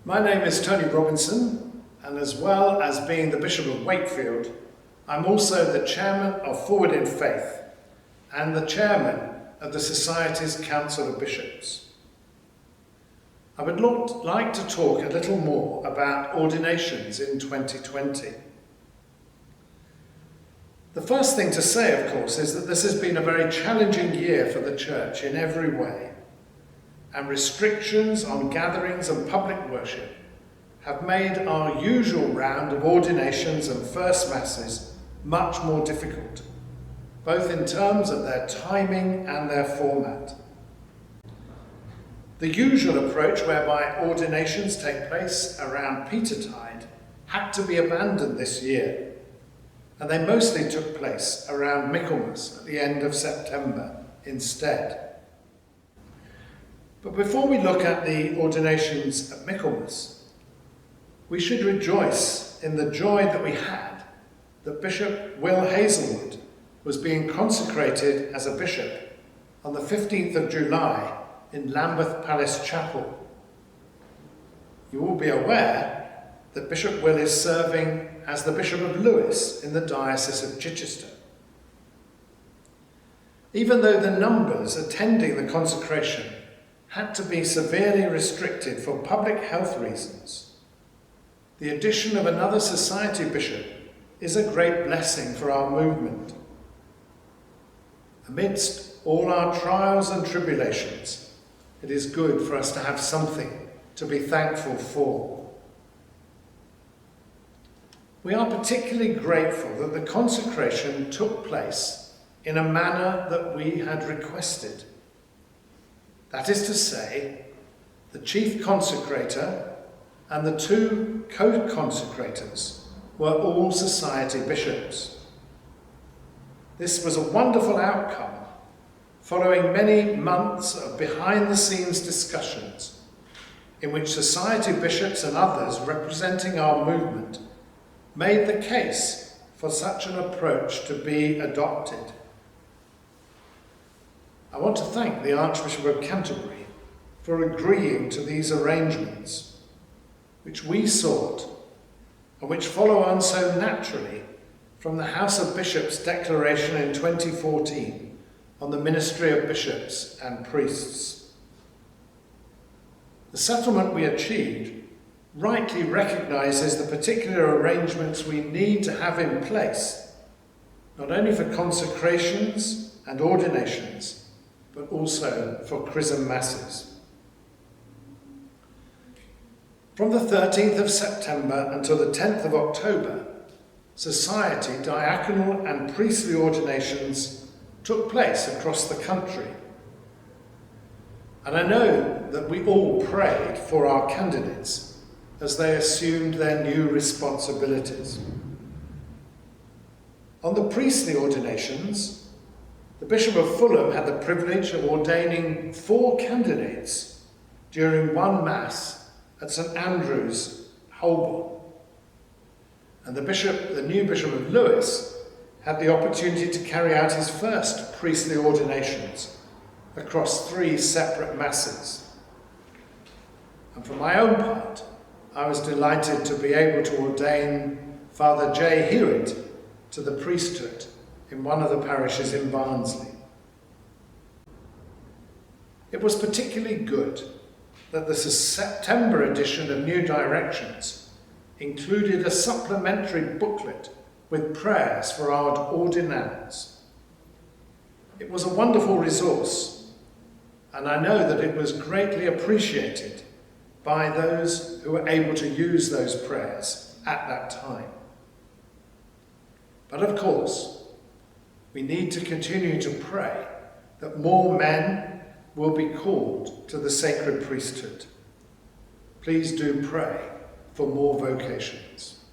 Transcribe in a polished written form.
My name is Tony Robinson, and as well as being the Bishop of Wakefield, I'm also the Chairman of Forward in Faith and the Chairman of the Society's Council of Bishops. I would like to talk a little more about ordinations in 2020. The first thing to say, of course, is that this has been a very challenging year for the Church in every way, and restrictions on gatherings and public worship have made our usual round of ordinations and first masses much more difficult, both in terms of their timing and their format. The usual approach whereby ordinations take place around Petertide had to be abandoned this year, and they mostly took place around Michaelmas at the end of September instead. But before we look at the ordinations at Michaelmas, we should rejoice in the joy that we had that Bishop Will Hazelwood was being consecrated as a bishop on the 15th of July in Lambeth Palace Chapel. You will be aware that Bishop Will is serving as the Bishop of Lewes in the Diocese of Chichester. Even though the numbers attending the consecration had to be severely restricted for public health reasons, the addition of another society bishop is a great blessing for our movement. Amidst all our trials and tribulations, it is good for us to have something to be thankful for. We are particularly grateful that the consecration took place in a manner that we had requested. That is to say, the chief consecrator and the two co-consecrators were all society bishops. This was a wonderful outcome, following many months of behind-the-scenes discussions in which society bishops and others representing our movement made the case for such an approach to be adopted. I want to thank the Archbishop of Canterbury for agreeing to these arrangements, which we sought and which follow on so naturally from the House of Bishops' declaration in 2014 on the ministry of bishops and priests. The settlement we achieved rightly recognises the particular arrangements we need to have in place, not only for consecrations and ordinations, but also for chrism masses. From the 13th of September until the 10th of October, society, diaconal and priestly ordinations took place across the country. And I know that we all prayed for our candidates as they assumed their new responsibilities. On the priestly ordinations, the Bishop of Fulham had the privilege of ordaining 4 candidates during one Mass at St Andrew's, Holborn. And the new Bishop of Lewes had the opportunity to carry out his first priestly ordinations across 3 separate Masses. And for my own part, I was delighted to be able to ordain Father J. Hewitt to the priesthood in one of the parishes in Barnsley. It was particularly good that the September edition of New Directions included a supplementary booklet with prayers for our ordinands. It was a wonderful resource, and I know that it was greatly appreciated by those who were able to use those prayers at that time. But of course, we need to continue to pray that more men will be called to the sacred priesthood. Please do pray for more vocations.